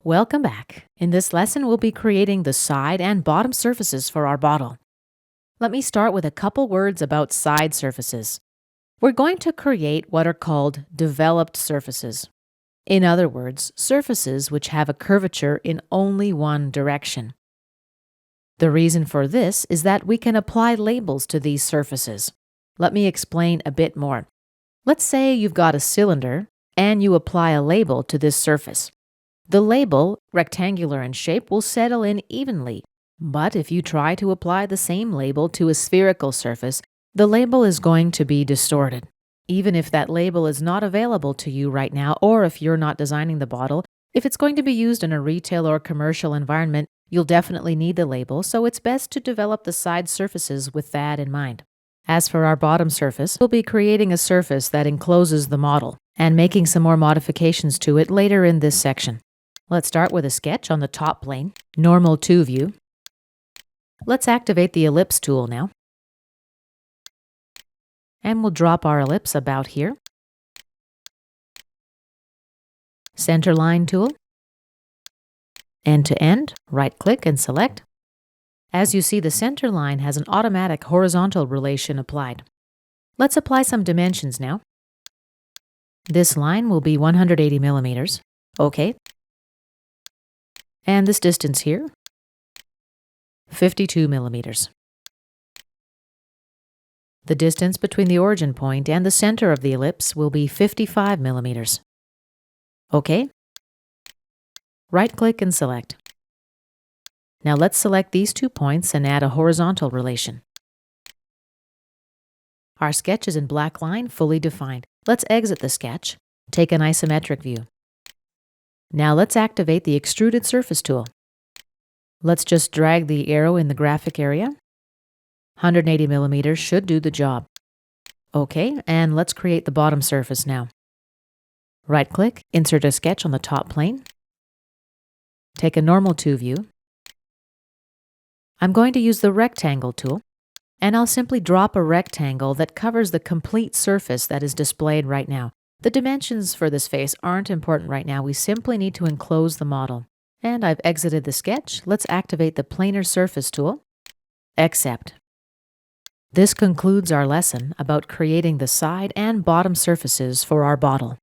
Welcome back. In this lesson, we'll be creating the side and bottom surfaces for our bottle. Let me start with a couple words about side surfaces. We're going to create what are called developed surfaces. In other words, surfaces which have a curvature in only one direction. The reason for this is that we can apply labels to these surfaces. Let me explain a bit more. Let's say you've got a cylinder and you apply a label to this surface. The label, rectangular in shape, will settle in evenly. But if you try to apply the same label to a spherical surface, the label is going to be distorted. Even if that label is not available to you right now, or if you're not designing the bottle, if it's going to be used in a retail or commercial environment, you'll definitely need the label, so it's best to develop the side surfaces with that in mind. As for our bottom surface, we'll be creating a surface that encloses the model and making some more modifications to it later in this section. Let's start with a sketch on the top plane, normal to view. Let's activate the ellipse tool now. And we'll drop our ellipse about here. Center line tool. End to end, right click and select. As you see, the center line has an automatic horizontal relation applied. Let's apply some dimensions now. This line will be 180 millimeters. Okay. And this distance here, 52 millimeters. The distance between the origin point and the center of the ellipse will be 55 millimeters. Okay. Right-click and select. Now let's select these 2 points and add a horizontal relation. Our sketch is in black line, fully defined. Let's exit the sketch. Take an isometric view. Now let's activate the Extruded Surface tool. Let's just drag the arrow in the graphic area. 180 millimeters should do the job. Okay, and let's create the bottom surface now. Right-click, insert a sketch on the top plane. Take a normal to view. I'm going to use the rectangle tool, and I'll simply drop a rectangle that covers the complete surface that is displayed right now. The dimensions for this face aren't important right now. We simply need to enclose the model. And I've exited the sketch. Let's activate the Planar Surface tool. Accept. This concludes our lesson about creating the side and bottom surfaces for our bottle.